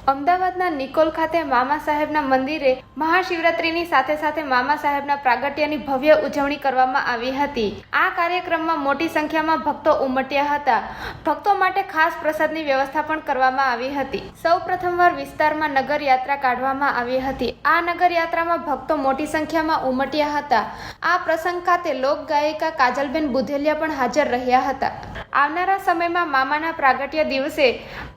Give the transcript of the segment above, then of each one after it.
અમદાવાદના નિકોલ ખાતે મામા સાહેબના મંદિરે મહાશિવરાત્રીની સાથે સાથે મામા સાહેબના પ્રાગટ્યની ભવ્ય ઉજવણી કરવામાં આવી હતી। આ કાર્યક્રમમાં મોટી સંખ્યામાં ભક્તો ઉમટ્યા હતા। ભક્તો માટે ખાસ પ્રસાદની વ્યવસ્થા પણ કરવામાં આવી હતી। સૌ પ્રથમવાર વિસ્તારમાં નગર યાત્રા કાઢવામાં આવી હતી। આ નગર યાત્રામાં ભક્તો મોટી સંખ્યામાં ઉમટ્યા હતા। આ પ્રસંગ ખાતે લોક ગાયિકા કાજલબેન બુધેલિયા પણ હાજર રહ્યા હતા। આવનારા સમયમાં મામાના પ્રાગટ્ય દિવસે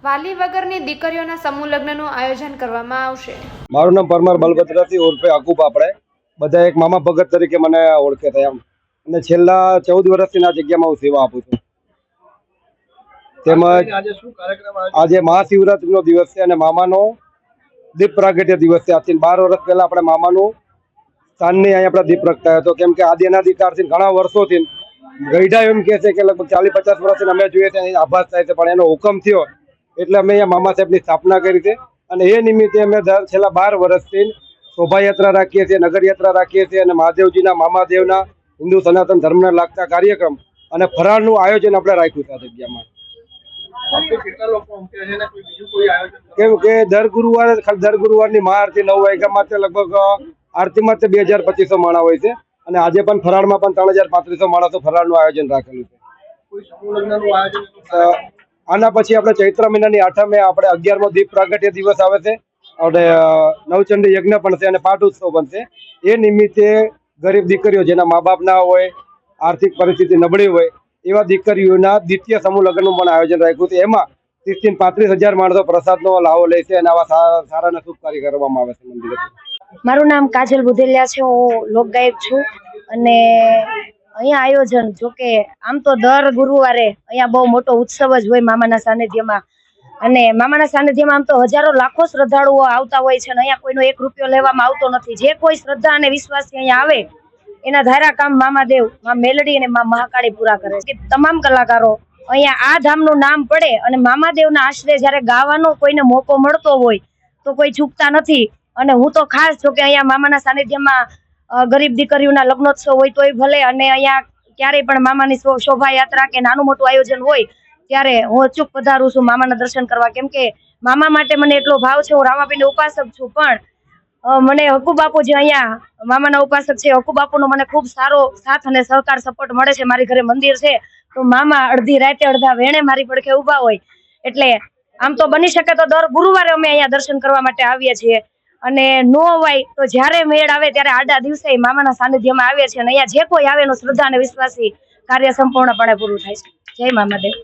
વાલી વગરની દીકરીઓના સમૂહ લગ્નનું આયોજન કરવામાં આવશે। મારું નામ પરમાર બલભદ્રસિંહ ઉર્ફે અકુબ, આપણે બધા એક મામા ભગત તરીકે મને ઓળખે છે એમ, અને છેલ્લા 14 વર્ષથી આ જગ્યામાં હું સેવા આપું છું। તેમજ આજે મહાશિવરાત્રીનો દિવસ છે અને મામાનો દીપ પ્રાગટ્ય દિવસ છે। આજથી 12 વર્ષ પહેલા આપણે મામાનું સાંજની અહીં આપણે દીપ પ્રગટાયો હતો, કેમ કે આદિ અનાદિકાળથી ઘણા વર્ષોથી ગઈઢા એમ કહે છે કે લગભગ 40-50 વર્ષથી અમે જોઈએ છીએ આભાસ થાય છે, પણ એનો હુકમ થયો એટલે અમે અહીંયા મામા સાહેબની સ્થાપના કરી છે। અને એ નિમિત્તે અમે છેલ્લા 12 વર્ષથી શોભાયાત્રા રાખીએ છીએ, નગરયાત્રા રાખીએ છીએ અને મહાદેવજીના મામાદેવના હિન્દુ સનાતન ધર્મને લાગતા કાર્યક્રમ અને ફરાળનું આયોજન આપણે રાખ્યું છે આ જગ્યામાં। કેમ કે દર ગુરુવારની મહાઆરતી 9 વાગ્યામાં લગભગ આરતીમાં 2200-2500 માણસ હોય છે, અને આજે પણ ફરાળમાં પણ 3500 માણસો ફરાળનું આયોજન રાખેલું છે। આના પછી આપણે ચૈત્ર મહિનાની 8મે આપણે 11મો દીપ પ્રાગટ્ય દિવસ આવે છે અને નવચંડી યજ્ઞ પણ છે અને પાઠ ઉત્સવ પણ છે। એ નિમિત્તે ગરીબ દીકરીઓ જેના મા બાપ ના હોય, આર્થિક પરિસ્થિતિ નબળી હોય એવા દીકરીઓના દ્વિતીય સમૂહ લગ્નનું પણ આયોજન રાખ્યું છે। એમાં 30-35 હજાર માણસો પ્રસાદનો લાવો લે છે અને આવા સારા અને શુભ કાર્ય કરવામાં આવે છે મંદિરે। મારું નામ કાજલ બુધેલિયા છે, હું લોકગાયક છું। અને અહીંયા આયોજન જોકે આમ તો દર ગુરુવારે અહીંયા બહુ મોટો ઉત્સવ જ હોય મામાના સાનિધ્યમાં, અને મામાના સાનિધ્યમાં આમ તો હજારો લાખો શ્રદ્ધાળુઓ આવતા હોય છે, અને અહીંયા કોઈનો 1 રૂપિયો લેવામાં આવતો નથી। જે કોઈ શ્રદ્ધા અને વિશ્વાસથી અહીંયા આવે એના ધારા કામ મામાદેવ, મા મેલડી અને મા મહાકાળી પૂરા કરે છે। તમામ કલાકારો અહીંયા આ ધામનું નામ પડે અને મામાદેવના આશરે જ્યારે ગાવાનો કોઈને મોકો મળતો હોય તો કોઈ ચૂકતા નથી। અને હું તો ખાસ જો કે અહીંયા મામાના સાનિધ્યમાં ગરીબ દીકરીઓના લગ્નોત્સવ હોય તોય ભલે, અને અહીંયા ક્યારેય પણ મામાની શોભાયાત્રા કે નાનું મોટું આયોજન હોય ત્યારે હું અચૂક પધારું છું મામાના દર્શન કરવા, કેમ કે મામા માટે મને એટલો ભાવ છે। હું રામાપીરના ઉપાસક છું, પણ મને હકુ બાપુ જે અહીંયા મામાના ઉપાસક છે, હકુ બાપુનો મને ખૂબ સારો સાથ અને સહકાર સપોર્ટ મળે છે। મારી ઘરે મંદિર છે તો મામા અડધી રાતે અડધા વેણે મારી પડખે ઊભા હોય, એટલે આમ તો બની શકે તો દર ગુરુવારે અમે અહીંયા દર્શન કરવા માટે આવીએ છીએ, અને નો હોય તો જ્યારે મેળ આવે ત્યારે આડા દિવસે મામાના સાનિધ્યમાં આવીએ છીએ, અને અહીંયા જે કોઈ આવે એનું શ્રદ્ધા અને વિશ્વાસી કાર્ય સંપૂર્ણપણે પૂરું થાય છે। જય મામાદેવ।